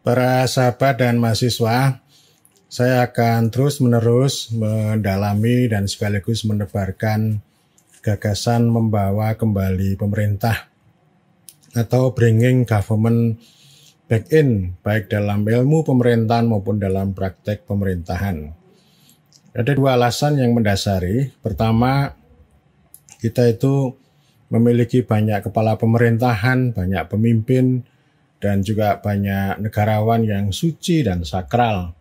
Para sahabat dan mahasiswa, saya akan terus-menerus mendalami dan sekaligus menebarkan gagasan membawa kembali pemerintah atau bringing government back in, baik dalam ilmu pemerintahan maupun dalam praktek pemerintahan. Ada dua alasan yang mendasari. Pertama, kita itu memiliki banyak kepala pemerintahan, banyak pemimpin, dan juga banyak negarawan yang suci dan sakral.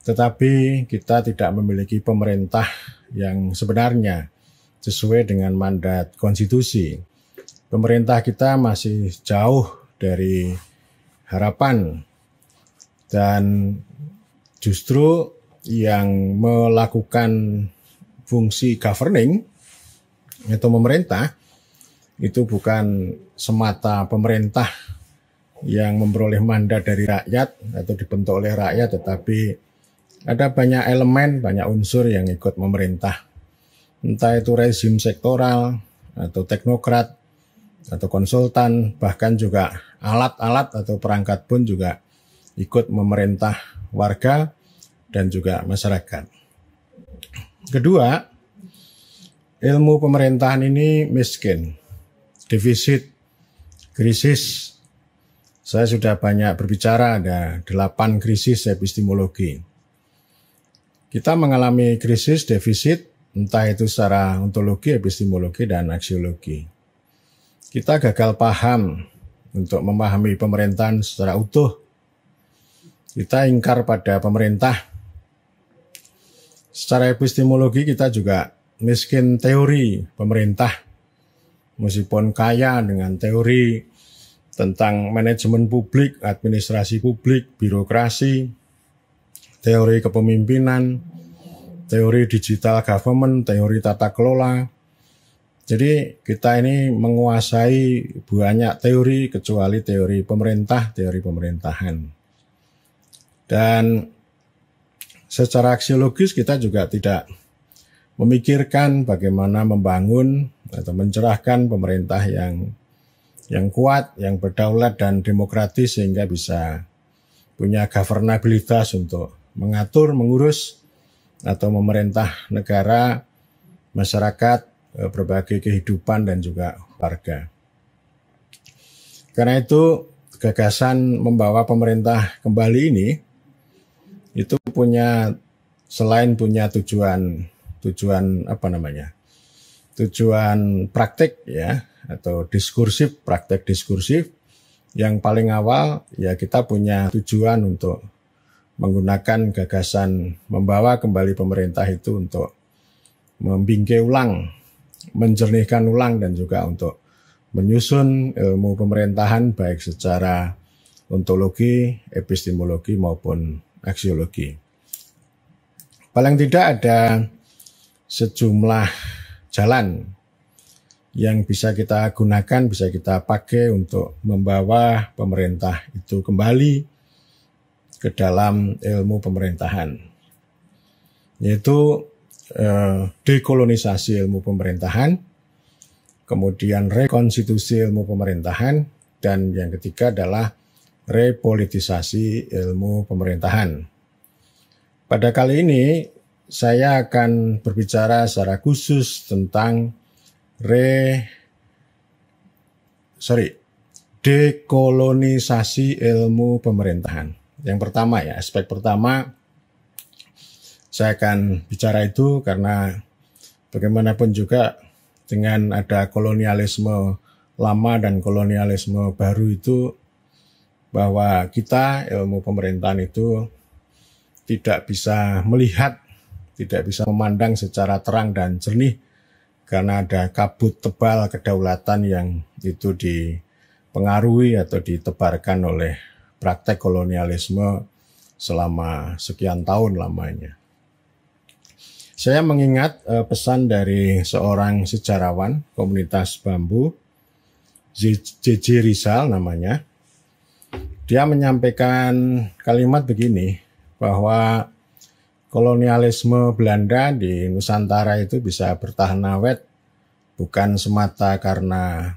Tetapi kita tidak memiliki pemerintah yang sebenarnya sesuai dengan mandat konstitusi. Pemerintah kita masih jauh dari harapan, dan justru yang melakukan fungsi governing atau memerintah itu bukan semata pemerintah yang memperoleh mandat dari rakyat atau dibentuk oleh rakyat, tetapi ada banyak elemen, banyak unsur yang ikut memerintah. Entah itu rezim sektoral atau teknokrat atau konsultan, bahkan juga alat-alat atau perangkat pun juga ikut memerintah warga dan juga masyarakat. Kedua, ilmu pemerintahan ini miskin, defisit, krisis. Saya sudah banyak berbicara, ada 8 krisis epistemologi. Kita mengalami krisis defisit, entah itu secara ontologi, epistemologi, dan aksiologi. Kita gagal paham untuk memahami pemerintahan secara utuh. Kita ingkar pada pemerintah. Secara epistemologi kita juga miskin teori pemerintah. Meskipun kaya dengan teori tentang manajemen publik, administrasi publik, birokrasi, teori kepemimpinan, teori digital government, teori tata kelola. Jadi kita ini menguasai banyak teori kecuali teori pemerintah, teori pemerintahan. Dan secara aksiologis kita juga tidak memikirkan bagaimana membangun atau mencerahkan pemerintah yang kuat, yang berdaulat dan demokratis sehingga bisa punya governabilitas untuk mengatur, mengurus, atau memerintah negara, masyarakat, berbagai kehidupan dan juga warga. Karena itu gagasan membawa pemerintah kembali ini itu selain punya tujuan praktik ya, atau diskursif, praktek diskursif. Yang paling awal ya kita punya tujuan untuk menggunakan gagasan membawa kembali pemerintah itu untuk membingkai ulang, menjernihkan ulang, dan juga untuk menyusun ilmu pemerintahan baik secara ontologi, epistemologi maupun aksiologi. Paling tidak ada sejumlah jalan yang bisa kita gunakan, bisa kita pakai untuk membawa pemerintah itu kembali ke dalam ilmu pemerintahan, yaitu dekolonisasi ilmu pemerintahan, kemudian rekonstitusi ilmu pemerintahan, dan yang ketiga adalah repolitisasi ilmu pemerintahan. Pada kali ini saya akan berbicara secara khusus tentang dekolonisasi ilmu pemerintahan. Yang pertama ya, aspek pertama saya akan bicara itu karena bagaimanapun juga dengan ada kolonialisme lama dan kolonialisme baru itu, bahwa kita ilmu pemerintahan itu tidak bisa melihat, tidak bisa memandang secara terang dan jernih karena ada kabut tebal kedaulatan yang itu dipengaruhi atau ditebarkan oleh praktek kolonialisme selama sekian tahun lamanya. Saya mengingat pesan dari seorang sejarawan komunitas bambu, J.J. Rizal namanya. Dia menyampaikan kalimat begini, bahwa kolonialisme Belanda di Nusantara itu bisa bertahan awet bukan semata karena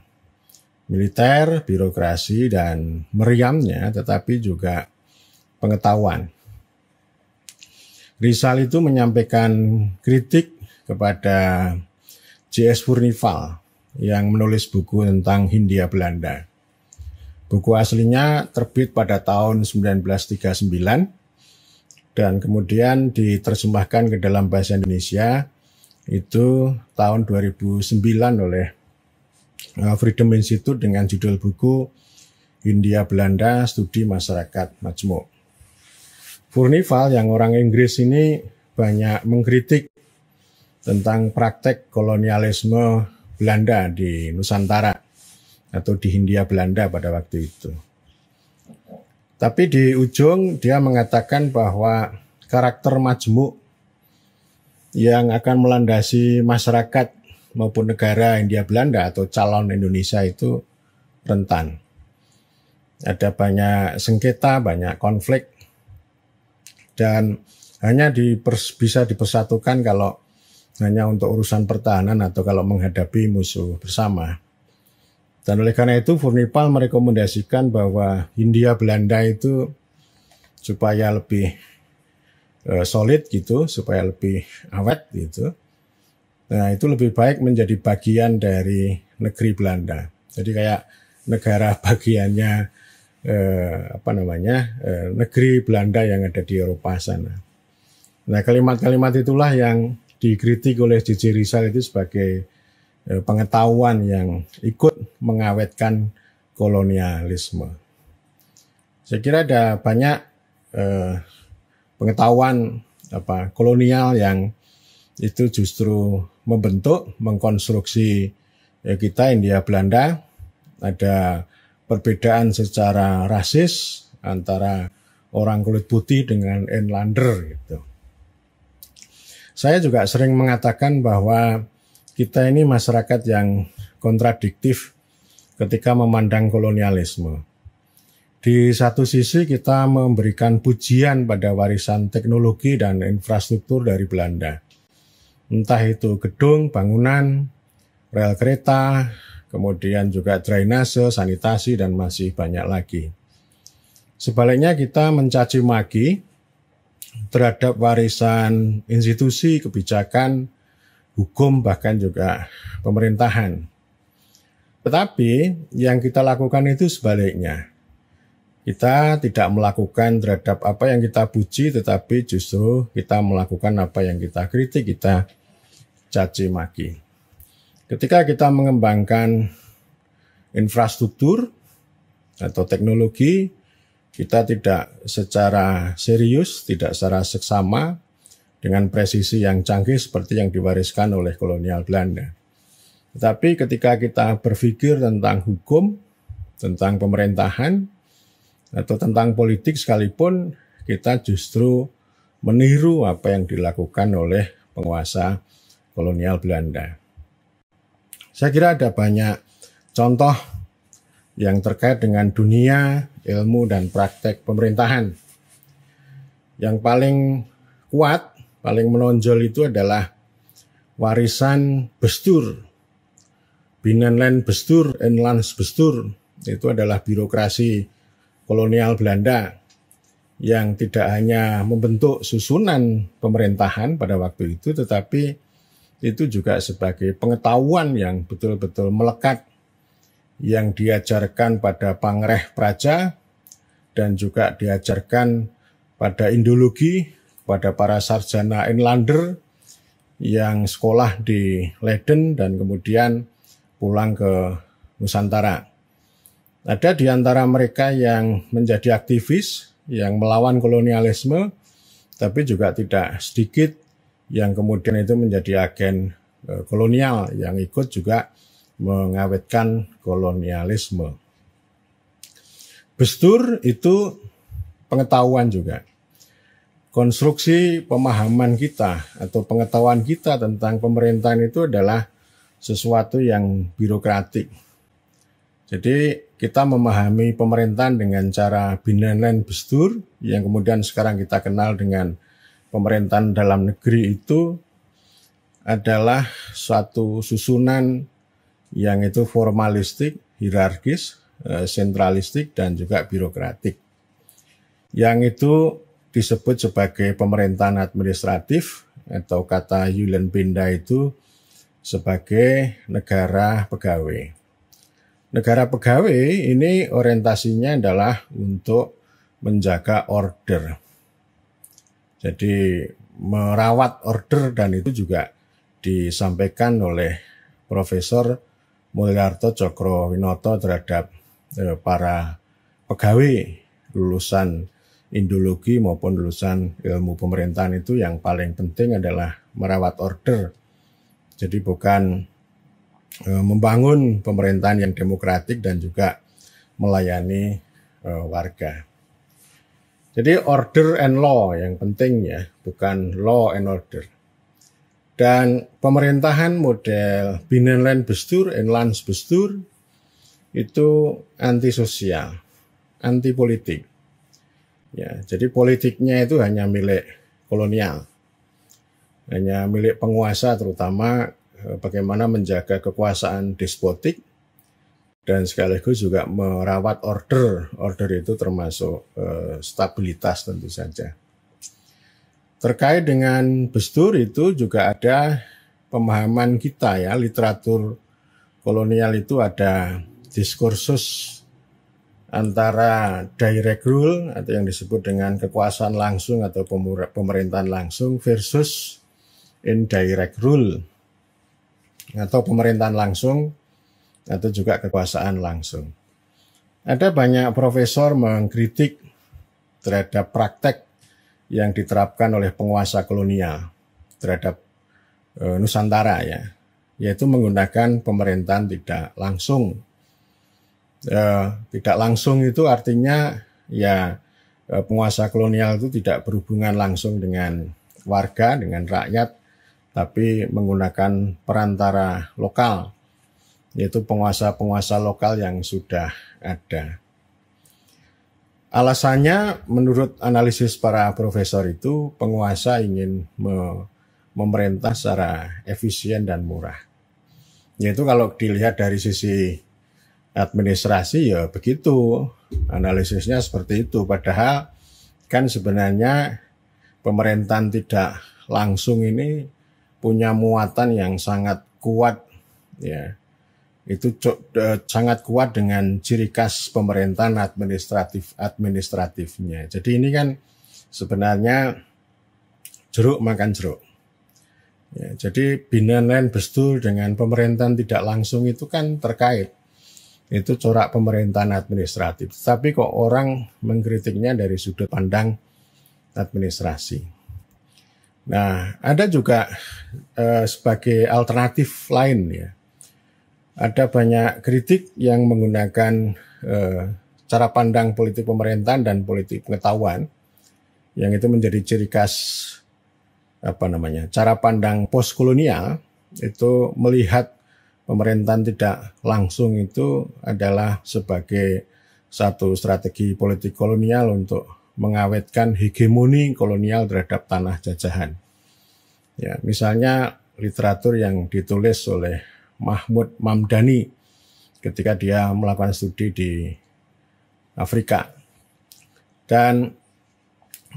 militer, birokrasi, dan meriamnya, tetapi juga pengetahuan. Rizal itu menyampaikan kritik kepada J.S. Furnifal yang menulis buku tentang Hindia Belanda. Buku aslinya terbit pada tahun 1939 dan kemudian diterjemahkan ke dalam bahasa Indonesia itu tahun 2009 oleh Freedom Institute dengan judul buku Hindia Belanda Studi Masyarakat Majmuk. Furnifal yang orang Inggris ini banyak mengkritik tentang praktek kolonialisme Belanda di Nusantara atau di Hindia Belanda pada waktu itu. Tapi di ujung dia mengatakan bahwa karakter majmuk yang akan melandasi masyarakat maupun negara Hindia Belanda atau calon Indonesia itu rentan. Ada banyak sengketa, banyak konflik, dan hanya bisa dipersatukan kalau hanya untuk urusan pertahanan atau kalau menghadapi musuh bersama. Dan oleh karena itu Furnifal merekomendasikan bahwa Hindia Belanda itu supaya lebih solid gitu, supaya lebih awet gitu. Nah, itu lebih baik menjadi bagian dari negeri Belanda. Jadi kayak negara bagiannya negeri Belanda yang ada di Eropa sana. Nah, kalimat-kalimat itulah yang dikritik oleh J.J. Rizal itu sebagai pengetahuan yang ikut mengawetkan kolonialisme. Saya kira ada banyak pengetahuan kolonial yang itu justru membentuk, mengkonstruksi kita Hindia Belanda. Ada perbedaan secara rasis antara orang kulit putih dengan Inlander gitu. Saya juga sering mengatakan bahwa kita ini masyarakat yang kontradiktif ketika memandang kolonialisme. Di satu sisi kita memberikan pujian pada warisan teknologi dan infrastruktur dari Belanda. Entah itu gedung, bangunan, rel kereta, kemudian juga drainase, sanitasi, dan masih banyak lagi. Sebaliknya kita mencaci maki terhadap warisan institusi, kebijakan, hukum, bahkan juga pemerintahan. Tetapi yang kita lakukan itu sebaliknya. Kita tidak melakukan terhadap apa yang kita puji, tetapi justru kita melakukan apa yang kita kritik, kita caci maki. Ketika kita mengembangkan infrastruktur atau teknologi, kita tidak secara serius, tidak secara seksama dengan presisi yang canggih seperti yang diwariskan oleh kolonial Belanda. Tetapi ketika kita berpikir tentang hukum, tentang pemerintahan, atau tentang politik sekalipun, kita justru meniru apa yang dilakukan oleh penguasa kolonial Belanda. Saya kira ada banyak contoh yang terkait dengan dunia, ilmu, dan praktek pemerintahan. Yang paling kuat, paling menonjol itu adalah warisan Bestuur. Binnenland Bestuur en Landsbestuur. Itu adalah birokrasi kolonial Belanda yang tidak hanya membentuk susunan pemerintahan pada waktu itu, tetapi itu juga sebagai pengetahuan yang betul-betul melekat yang diajarkan pada pangreh praja dan juga diajarkan pada indologi pada para sarjana Inlander yang sekolah di Leiden dan kemudian pulang ke Nusantara. Ada di antara mereka yang menjadi aktivis yang melawan kolonialisme, tapi juga tidak sedikit yang kemudian itu menjadi agen kolonial yang ikut juga mengawetkan kolonialisme. Bestuur itu pengetahuan juga. Konstruksi pemahaman kita atau pengetahuan kita tentang pemerintahan itu adalah sesuatu yang birokratik. Jadi kita memahami pemerintahan dengan cara Binnenland Bestuur yang kemudian sekarang kita kenal dengan pemerintahan dalam negeri itu adalah suatu susunan yang itu formalistik, hierarkis, sentralistik, dan juga birokratik. yang itu disebut sebagai pemerintahan administratif, atau kata Julian Benda itu sebagai negara pegawai. Negara pegawai ini orientasinya adalah untuk menjaga order. Jadi merawat order, dan itu juga disampaikan oleh Profesor Mulyato Cokro-Winoto terhadap para pegawai lulusan Indologi maupun lulusan ilmu pemerintahan itu yang paling penting adalah merawat order. Jadi bukan membangun pemerintahan yang demokratik dan juga melayani warga. Jadi order and law yang penting ya, bukan law and order. Dan pemerintahan model Binnenlandbestuur en Landsbestuur itu antisosial, anti politik. Ya, jadi politiknya itu hanya milik kolonial, hanya milik penguasa, terutama bagaimana menjaga kekuasaan despotik dan sekaligus juga merawat order. Order itu termasuk stabilitas tentu saja. Terkait dengan Bestuur itu juga ada pemahaman kita ya, literatur kolonial itu ada diskursus antara direct rule atau yang disebut dengan kekuasaan langsung atau pemerintahan langsung versus indirect rule atau pemerintahan langsung atau juga kekuasaan langsung. Ada banyak profesor mengkritik terhadap praktek yang diterapkan oleh penguasa kolonial terhadap Nusantara ya, yaitu menggunakan pemerintahan tidak langsung. Tidak langsung itu artinya ya penguasa kolonial itu tidak berhubungan langsung dengan warga, dengan rakyat, tapi menggunakan perantara lokal, yaitu penguasa-penguasa lokal yang sudah ada. Alasannya menurut analisis para profesor itu penguasa ingin memerintah secara efisien dan murah. Yaitu kalau dilihat dari sisi administrasi ya begitu, analisisnya seperti itu. Padahal kan sebenarnya pemerintahan tidak langsung ini punya muatan yang sangat kuat ya. Itu sangat kuat dengan ciri khas pemerintahan administratifnya. Jadi ini kan sebenarnya jeruk makan jeruk. Ya, jadi Binnenlandbestuur dengan pemerintahan tidak langsung itu kan terkait. Itu corak pemerintahan administratif. Tapi kok orang mengkritiknya dari sudut pandang administrasi. Nah, ada juga sebagai alternatif lain ya. Ada banyak kritik yang menggunakan cara pandang politik pemerintahan dan politik pengetahuan yang itu menjadi ciri khas cara pandang postkolonial, itu melihat pemerintahan tidak langsung itu adalah sebagai satu strategi politik kolonial untuk mengawetkan hegemoni kolonial terhadap tanah jajahan. Ya, misalnya literatur yang ditulis oleh Mahmud Mamdani ketika dia melakukan studi di Afrika. Dan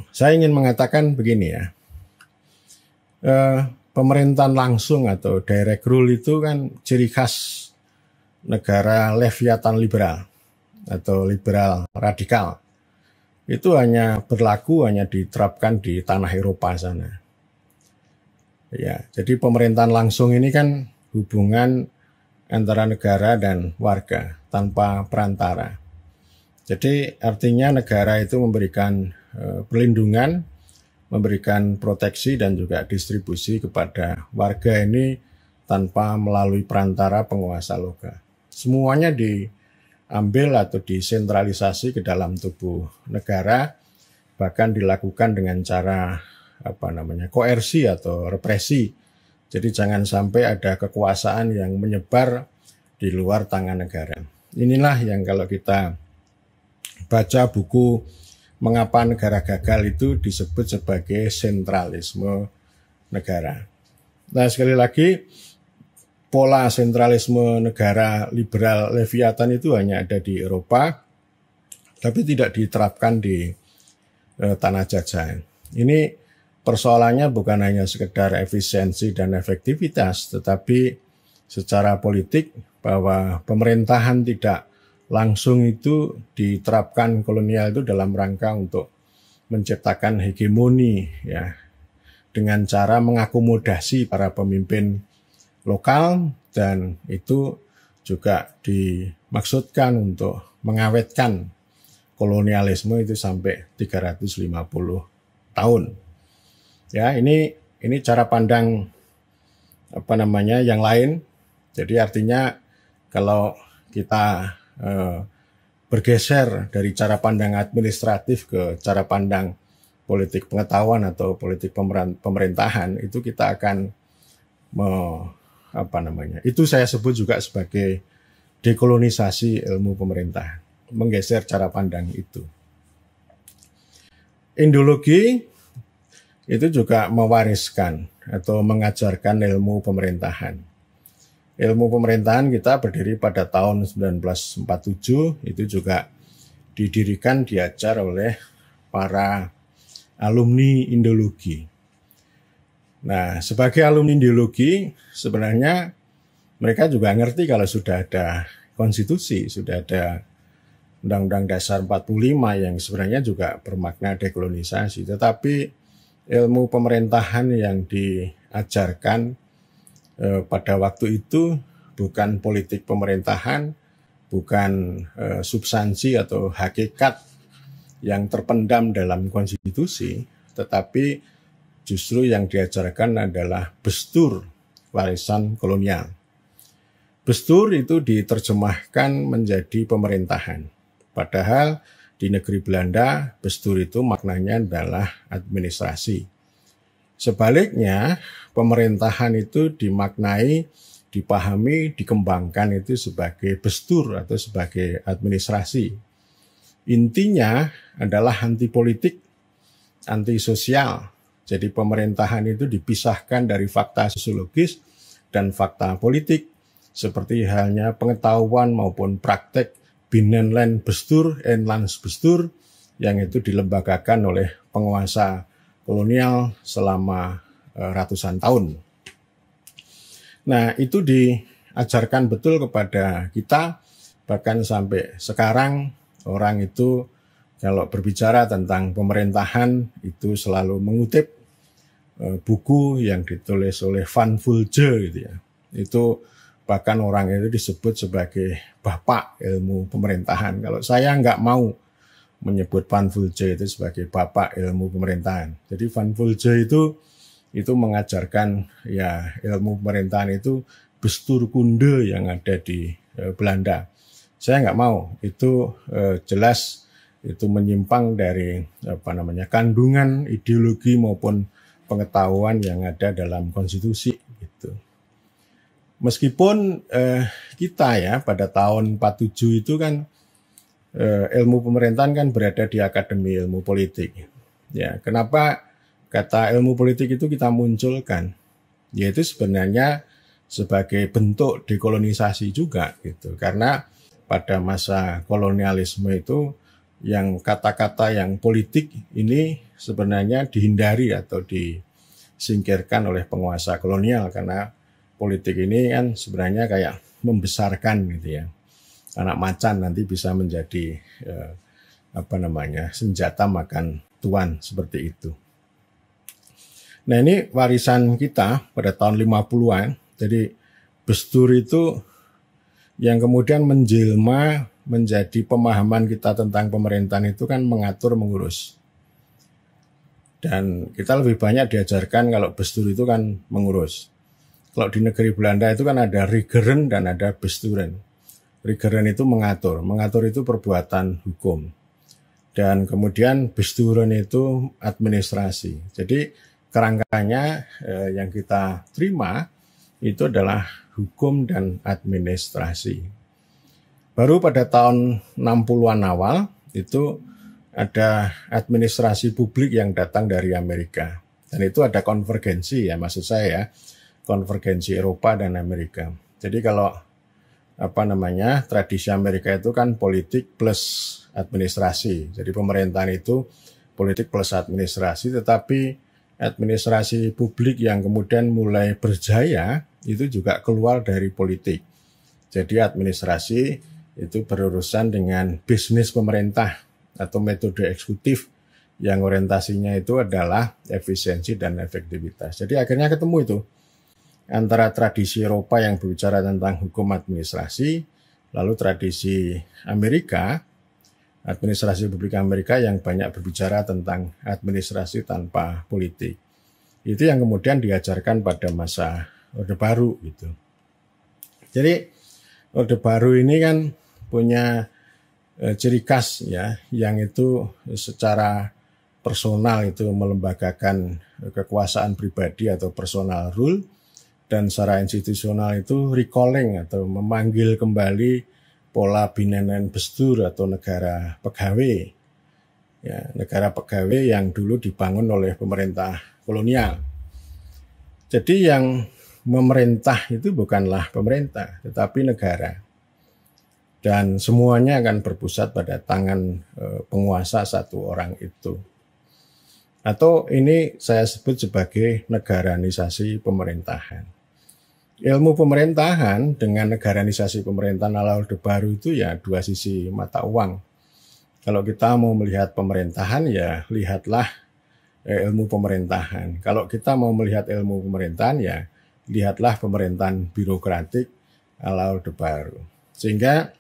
saya ingin mengatakan begini ya, pemerintahan langsung atau direct rule itu kan ciri khas negara Leviathan liberal atau liberal radikal. Itu hanya berlaku, hanya diterapkan di tanah Eropa sana. Ya, jadi pemerintahan langsung ini kan hubungan antara negara dan warga tanpa perantara. Jadi artinya negara itu memberikan perlindungan, memberikan proteksi dan juga distribusi kepada warga ini tanpa melalui perantara penguasa lokal. Semuanya diambil atau disentralisasi ke dalam tubuh negara, bahkan dilakukan dengan cara koersi atau represi. Jadi jangan sampai ada kekuasaan yang menyebar di luar tangan negara. Inilah yang kalau kita baca buku Mengapa Negara Gagal itu disebut sebagai sentralisme negara. Nah, sekali lagi, pola sentralisme negara liberal Leviathan itu hanya ada di Eropa, tapi tidak diterapkan di tanah jajah. Ini persoalannya bukan hanya sekedar efisiensi dan efektivitas, tetapi secara politik bahwa pemerintahan tidak langsung itu diterapkan kolonial itu dalam rangka untuk menciptakan hegemoni ya, dengan cara mengakomodasi para pemimpin lokal, dan itu juga dimaksudkan untuk mengawetkan kolonialisme itu sampai 350 tahun. Ya, ini cara pandang yang lain. Jadi artinya kalau kita bergeser dari cara pandang administratif ke cara pandang politik pengetahuan atau politik pemerintahan, itu kita akan itu saya sebut juga sebagai dekolonisasi ilmu pemerintahan, menggeser cara pandang itu. Indologi itu juga mewariskan atau mengajarkan ilmu pemerintahan. Ilmu pemerintahan kita berdiri pada tahun 1947, itu juga didirikan, diajar oleh para alumni Indologi. Nah, sebagai alumni Indologi, sebenarnya mereka juga ngerti kalau sudah ada konstitusi, sudah ada Undang-Undang Dasar 45 yang sebenarnya juga bermakna dekolonisasi. Tetapi ilmu pemerintahan yang diajarkan pada waktu itu bukan politik pemerintahan, bukan substansi atau hakikat yang terpendam dalam konstitusi, tetapi justru yang diajarkan adalah bestur warisan kolonial. Bestur itu diterjemahkan menjadi pemerintahan. Padahal di negeri Belanda, bestur itu maknanya adalah administrasi. Sebaliknya, pemerintahan itu dimaknai, dipahami, dikembangkan itu sebagai bestur atau sebagai administrasi. Intinya adalah anti politik, anti sosial. Jadi pemerintahan itu dipisahkan dari fakta sosiologis dan fakta politik, seperti halnya pengetahuan maupun praktek Binnenland Bestur en Landsbestuur yang itu dilembagakan oleh penguasa kolonial selama ratusan tahun. Nah, itu diajarkan betul kepada kita, bahkan sampai sekarang orang itu kalau berbicara tentang pemerintahan itu selalu mengutip buku yang ditulis oleh Van Vulje gitu ya. Itu bahkan orang itu disebut sebagai bapak ilmu pemerintahan. Kalau saya nggak mau menyebut Van Vulje itu sebagai bapak ilmu pemerintahan. Jadi Van Vulje itu mengajarkan ya ilmu pemerintahan itu besturkunde yang ada di Belanda. Saya nggak mau, itu jelas itu menyimpang dari kandungan ideologi maupun pengetahuan yang ada dalam konstitusi gitu. Meskipun kita ya pada tahun 47 itu kan ilmu pemerintahan kan berada di Akademi Ilmu Politik. Ya, kenapa kata ilmu politik itu kita munculkan? Yaitu sebenarnya sebagai bentuk dekolonisasi juga gitu. Karena pada masa kolonialisme itu yang kata-kata yang politik ini sebenarnya dihindari atau disingkirkan oleh penguasa kolonial, karena politik ini kan sebenarnya kayak membesarkan gitu ya. Anak macan nanti bisa menjadi senjata makan tuan seperti itu. Nah, ini warisan kita pada tahun 50-an. Jadi bestur itu yang kemudian menjelma menjadi pemahaman kita tentang pemerintahan itu kan mengatur, mengurus. Dan kita lebih banyak diajarkan kalau bestur itu kan mengurus. Kalau di negeri Belanda itu kan ada regeren dan ada besturen. Regeren itu mengatur itu perbuatan hukum. Dan kemudian besturen itu administrasi. Jadi kerangkanya yang kita terima itu adalah hukum dan administrasi. Baru pada tahun 60-an awal itu ada administrasi publik yang datang dari Amerika. Dan itu ada konvergensi ya, maksud saya ya, konvergensi Eropa dan Amerika. Jadi kalau tradisi Amerika itu kan politik plus administrasi. Jadi pemerintahan itu politik plus administrasi, tetapi administrasi publik yang kemudian mulai berjaya itu juga keluar dari politik. Jadi administrasi itu berurusan dengan bisnis pemerintah atau metode eksekutif yang orientasinya itu adalah efisiensi dan efektivitas. Jadi akhirnya ketemu itu antara tradisi Eropa yang berbicara tentang hukum administrasi, lalu tradisi Amerika, administrasi publik Amerika yang banyak berbicara tentang administrasi tanpa politik. Itu yang kemudian diajarkan pada masa Orde Baru gitu. Jadi Orde Baru ini kan punya ciri khas ya, yang itu secara personal itu melembagakan kekuasaan pribadi atau personal rule, dan secara institusional itu recalling atau memanggil kembali pola Binnenland Bestuur atau negara pegawai. Ya, negara pegawai yang dulu dibangun oleh pemerintah kolonial. Jadi yang memerintah itu bukanlah pemerintah, tetapi negara. Dan semuanya akan berpusat pada tangan penguasa satu orang itu. Atau ini saya sebut sebagai negaranisasi pemerintahan. Ilmu pemerintahan dengan negaranisasi pemerintahan ala Orde Baru itu ya dua sisi mata uang. Kalau kita mau melihat pemerintahan ya lihatlah ilmu pemerintahan. Kalau kita mau melihat ilmu pemerintahan ya lihatlah pemerintahan birokratik ala Orde Baru. Sehingga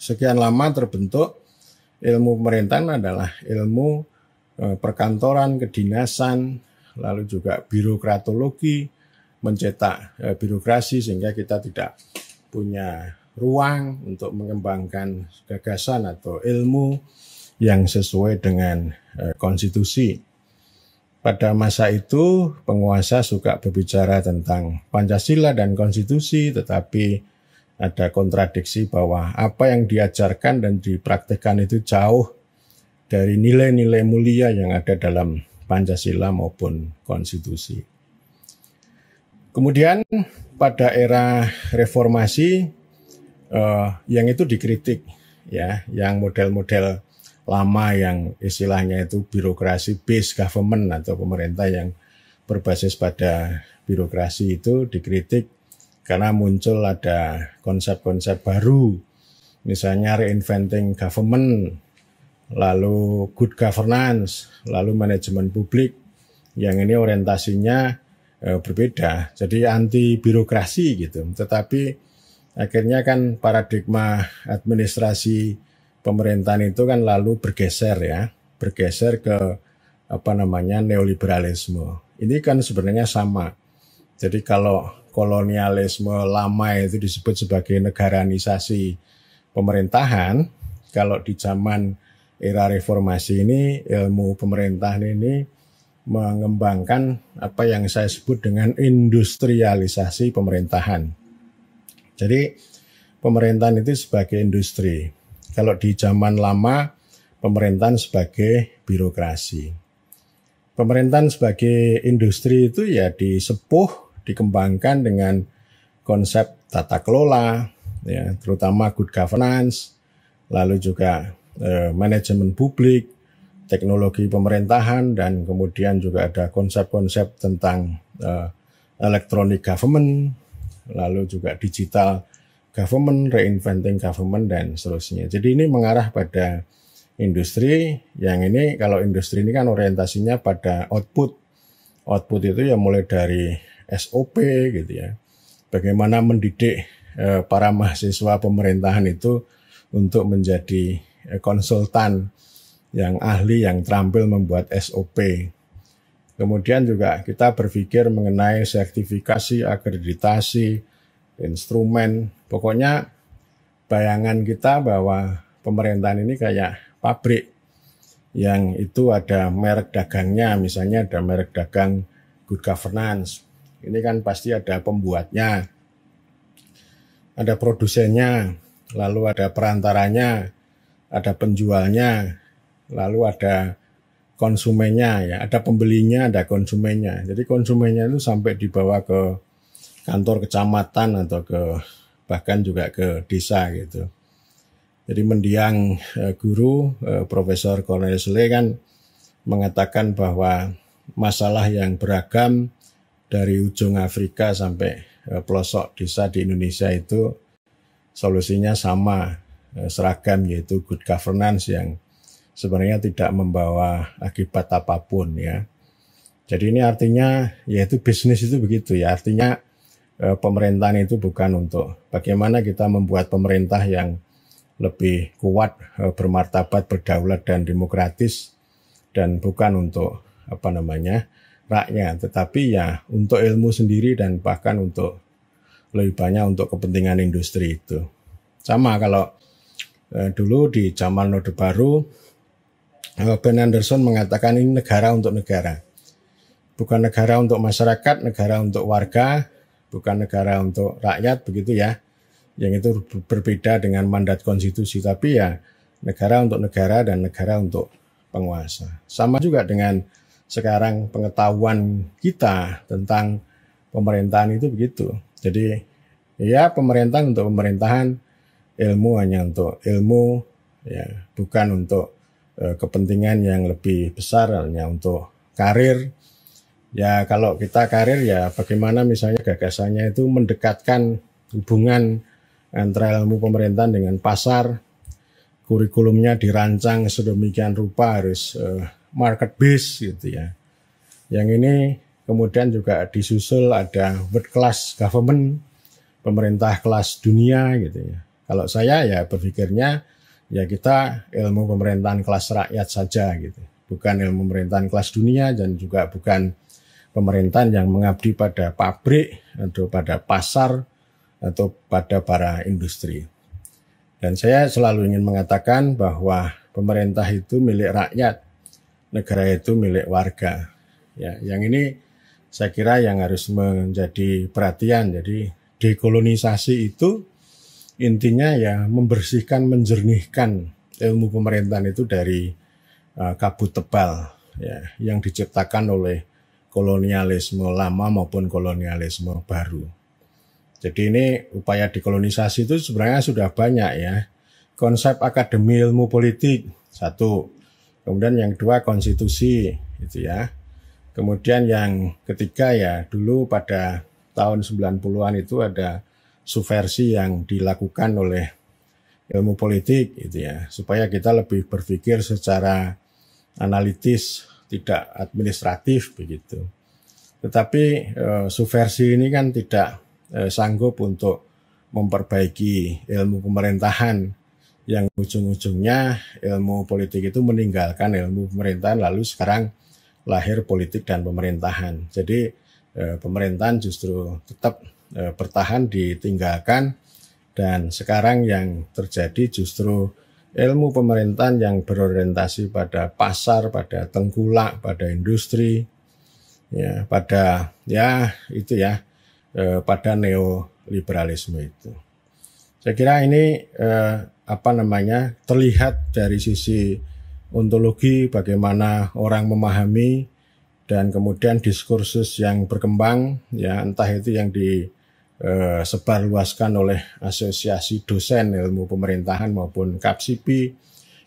sekian lama terbentuk ilmu pemerintahan adalah ilmu perkantoran, kedinasan, lalu juga birokratologi, mencetak birokrasi sehingga kita tidak punya ruang untuk mengembangkan gagasan atau ilmu yang sesuai dengan konstitusi. Pada masa itu penguasa suka berbicara tentang Pancasila dan konstitusi, tetapi ada kontradiksi bahwa apa yang diajarkan dan dipraktikkan itu jauh dari nilai-nilai mulia yang ada dalam Pancasila maupun konstitusi. Kemudian pada era reformasi yang itu dikritik ya, yang model-model lama yang istilahnya itu birokrasi based government atau pemerintah yang berbasis pada birokrasi itu dikritik karena muncul ada konsep-konsep baru, misalnya reinventing government, lalu good governance, lalu manajemen publik, yang ini orientasinya berbeda, jadi anti birokrasi gitu. Tetapi akhirnya kan paradigma administrasi pemerintahan itu kan lalu bergeser ke neoliberalisme. Ini kan sebenarnya sama. Jadi kalau kolonialisme lama itu disebut sebagai negaranisasi pemerintahan, kalau di zaman era reformasi ini ilmu pemerintahan ini mengembangkan apa yang saya sebut dengan industrialisasi pemerintahan. Jadi pemerintahan itu sebagai industri. Kalau di zaman lama pemerintahan sebagai birokrasi. Pemerintahan sebagai industri itu ya disepuh, dikembangkan dengan konsep tata kelola, ya, terutama good governance, lalu juga manajemen publik, teknologi pemerintahan, dan kemudian juga ada konsep-konsep tentang electronic government, lalu juga digital government, reinventing government, dan seterusnya. Jadi ini mengarah pada industri, yang ini kalau industri ini kan orientasinya pada output. Output itu ya mulai dari SOP gitu ya. Bagaimana mendidik para mahasiswa pemerintahan itu untuk menjadi konsultan yang ahli, yang terampil membuat SOP. Kemudian juga kita berpikir mengenai sertifikasi, akreditasi, instrumen. Pokoknya bayangan kita bahwa pemerintahan ini kayak pabrik yang itu ada merek dagangnya, misalnya ada merek dagang good governance. Ini kan pasti ada pembuatnya, ada produsennya, lalu ada perantaranya, ada penjualnya, lalu ada konsumennya, ya, ada pembelinya, ada konsumennya. Jadi konsumennya itu sampai dibawa ke kantor kecamatan atau bahkan juga ke desa gitu. Jadi mendiang guru Profesor Cornelius Ley kan mengatakan bahwa masalah yang beragam dari ujung Afrika sampai pelosok desa di Indonesia itu solusinya sama, seragam, yaitu good governance yang sebenarnya tidak membawa akibat apapun ya. Jadi ini artinya yaitu bisnis itu begitu ya, artinya pemerintahan itu bukan untuk bagaimana kita membuat pemerintah yang lebih kuat, bermartabat, berdaulat dan demokratis, dan bukan untuk rakyat, tetapi ya untuk ilmu sendiri dan bahkan untuk lebih banyak untuk kepentingan industri itu. Sama kalau dulu di zaman Orde Baru, Ben Anderson mengatakan ini negara untuk negara. Bukan negara untuk masyarakat, negara untuk warga, bukan negara untuk rakyat, begitu ya. Yang itu berbeda dengan mandat konstitusi, tapi ya negara untuk negara dan negara untuk penguasa. Sama juga dengan sekarang pengetahuan kita tentang pemerintahan itu begitu. Jadi ya pemerintahan untuk pemerintahan, ilmu hanya untuk ilmu, ya bukan untuk kepentingan yang lebih besar, hanya untuk karir. Ya kalau kita karir ya bagaimana misalnya gagasannya itu mendekatkan hubungan antara ilmu pemerintahan dengan pasar, kurikulumnya dirancang sedemikian rupa harus market base gitu ya. Yang ini kemudian juga disusul ada world class government, pemerintah kelas dunia gitu ya. Kalau saya ya berpikirnya ya kita ilmu pemerintahan kelas rakyat saja gitu. Bukan ilmu pemerintahan kelas dunia dan juga bukan pemerintahan yang mengabdi pada pabrik atau pada pasar atau pada para industri. Dan saya selalu ingin mengatakan bahwa pemerintah itu milik rakyat, negara itu milik warga. Ya, yang ini saya kira yang harus menjadi perhatian. Jadi dekolonisasi itu intinya ya membersihkan, menjernihkan ilmu pemerintahan itu dari kabut tebal ya, yang diciptakan oleh kolonialisme lama maupun kolonialisme baru. Jadi ini upaya dekolonisasi itu sebenarnya sudah banyak ya. Konsep akademi ilmu politik, satu. Kemudian yang kedua konstitusi, gitu ya. Kemudian yang ketiga ya dulu pada tahun 90-an itu ada subversi yang dilakukan oleh ilmu politik, gitu ya. Supaya kita lebih berpikir secara analitis, tidak administratif begitu. Tetapi subversi ini kan tidak sanggup untuk memperbaiki ilmu pemerintahan yang ujung-ujungnya ilmu politik itu meninggalkan ilmu pemerintahan lalu sekarang lahir politik dan pemerintahan. Jadi pemerintahan justru tetap bertahan ditinggalkan dan sekarang yang terjadi justru ilmu pemerintahan yang berorientasi pada pasar, pada tengkulak, pada industri, ya, pada ya itu ya, pada neoliberalisme itu. Saya kira ini terlihat dari sisi ontologi bagaimana orang memahami dan kemudian diskursus yang berkembang, ya entah itu yang disebarluaskan oleh asosiasi dosen ilmu pemerintahan maupun KAPSIPI,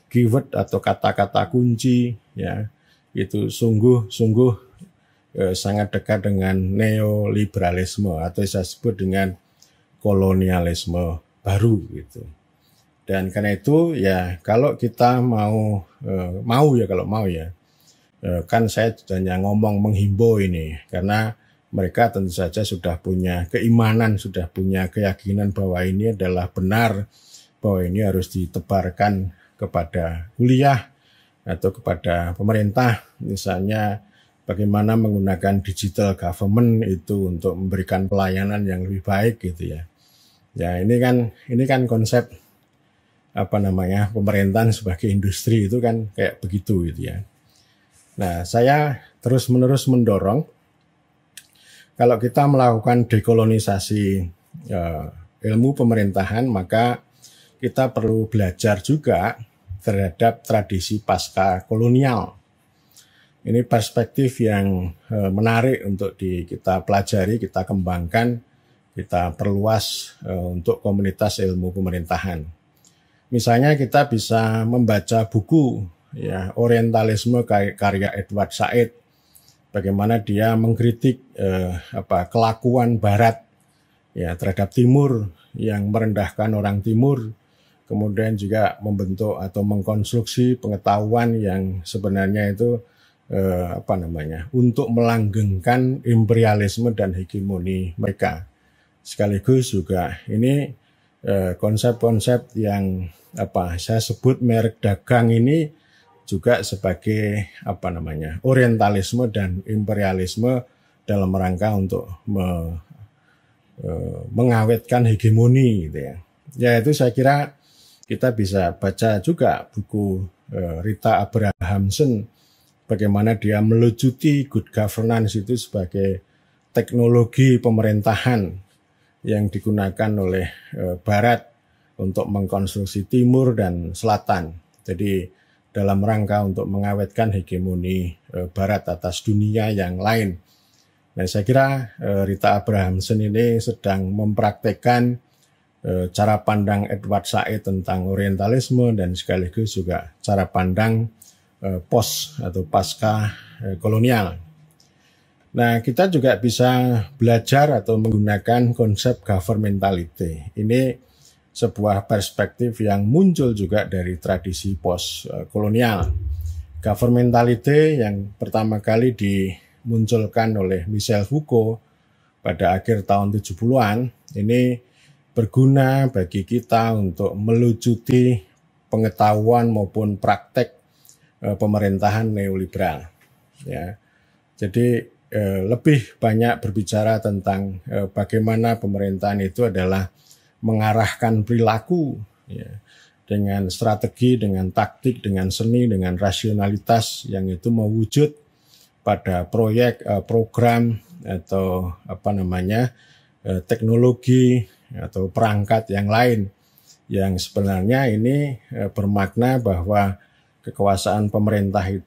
keyword atau kata-kata kunci, ya itu sungguh sangat dekat dengan neoliberalisme atau saya sebut dengan kolonialisme baru gitu. Dan karena itu ya kalau kita kan saya hanya ngomong menghimbau ini karena mereka tentu saja sudah punya keimanan, sudah punya keyakinan bahwa ini adalah benar, bahwa ini harus ditebarkan kepada kuliah atau kepada pemerintah, misalnya bagaimana menggunakan digital government itu untuk memberikan pelayanan yang lebih baik gitu ya. Ya ini kan konsep pemerintahan sebagai industri itu kan kayak begitu gitu ya. Nah, saya terus-menerus mendorong kalau kita melakukan dekolonisasi ilmu pemerintahan, maka kita perlu belajar juga terhadap tradisi pasca kolonial. Ini perspektif yang menarik untuk kita pelajari, kita kembangkan, kita perluas untuk komunitas ilmu pemerintahan. Misalnya kita bisa membaca buku ya orientalisme karya Edward Said, bagaimana dia mengkritik kelakuan Barat ya terhadap Timur yang merendahkan orang Timur, kemudian juga membentuk atau mengkonstruksi pengetahuan yang sebenarnya itu untuk melanggengkan imperialisme dan hegemoni mereka. Sekaligus juga ini konsep-konsep yang saya sebut merek dagang ini juga sebagai orientalisme dan imperialisme dalam rangka untuk mengawetkan hegemoni gitu ya. Ya itu saya kira kita bisa baca juga buku Rita Abrahamson, bagaimana dia melucuti good governance itu sebagai teknologi pemerintahan yang digunakan oleh Barat untuk mengkonstruksi Timur dan Selatan. Jadi dalam rangka untuk mengawetkan hegemoni Barat atas dunia yang lain. Nah, saya kira Rita Abrahamson ini sedang mempraktekkan cara pandang Edward Said tentang orientalisme dan sekaligus juga cara pandang post atau pasca kolonial. Nah, kita juga bisa belajar atau menggunakan konsep governmentality. Ini sebuah perspektif yang muncul juga dari tradisi post kolonial. Governmentality yang pertama kali dimunculkan oleh Michel Foucault pada akhir tahun 70-an, ini berguna bagi kita untuk melucuti pengetahuan maupun praktek pemerintahan neoliberal. Ya, jadi lebih banyak berbicara tentang bagaimana pemerintahan itu adalah mengarahkan perilaku ya, dengan strategi, dengan taktik, dengan seni, dengan rasionalitas yang itu mewujud pada proyek, program atau teknologi atau perangkat yang lain yang sebenarnya ini bermakna bahwa kekuasaan pemerintahan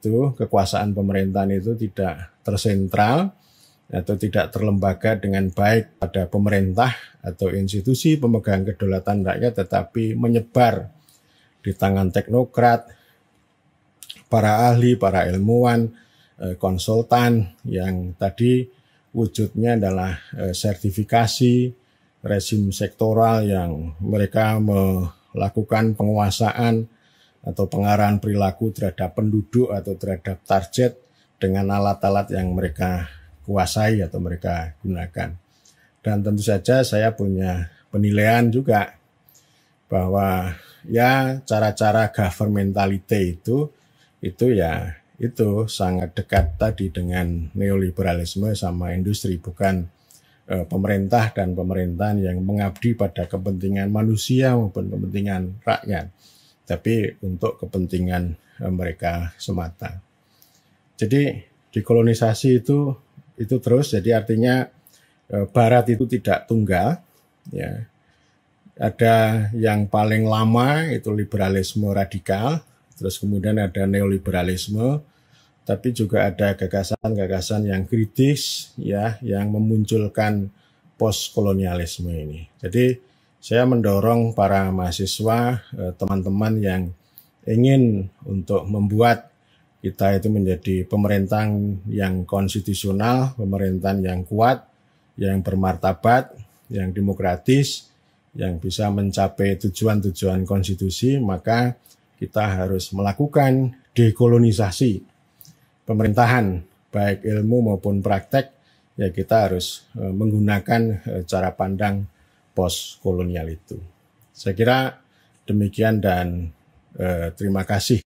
itu tidak tersentral atau tidak terlembaga dengan baik pada pemerintah atau institusi pemegang kedaulatan rakyat, tetapi menyebar di tangan teknokrat, para ahli, para ilmuwan, konsultan yang tadi wujudnya adalah sertifikasi, rezim sektoral yang mereka melakukan penguasaan atau pengarahan perilaku terhadap penduduk atau terhadap target dengan alat-alat yang mereka kuasai atau mereka gunakan. Dan tentu saja saya punya penilaian juga bahwa ya cara-cara governmentality itu sangat dekat tadi dengan neoliberalisme sama industri, bukan pemerintah dan pemerintahan yang mengabdi pada kepentingan manusia maupun kepentingan rakyat, tapi untuk kepentingan mereka semata. Jadi dekolonisasi itu terus, jadi artinya Barat itu tidak tunggal, ya. Ada yang paling lama itu liberalisme radikal, terus kemudian ada neoliberalisme, tapi juga ada gagasan-gagasan yang kritis, ya, yang memunculkan postkolonialisme ini. Jadi saya mendorong para mahasiswa, teman-teman yang ingin untuk membuat kita itu menjadi pemerintahan yang konstitusional, pemerintahan yang kuat, yang bermartabat, yang demokratis, yang bisa mencapai tujuan-tujuan konstitusi, maka kita harus melakukan dekolonisasi pemerintahan, baik ilmu maupun praktek, ya kita harus menggunakan cara pandang post kolonial itu. Saya kira demikian dan terima kasih.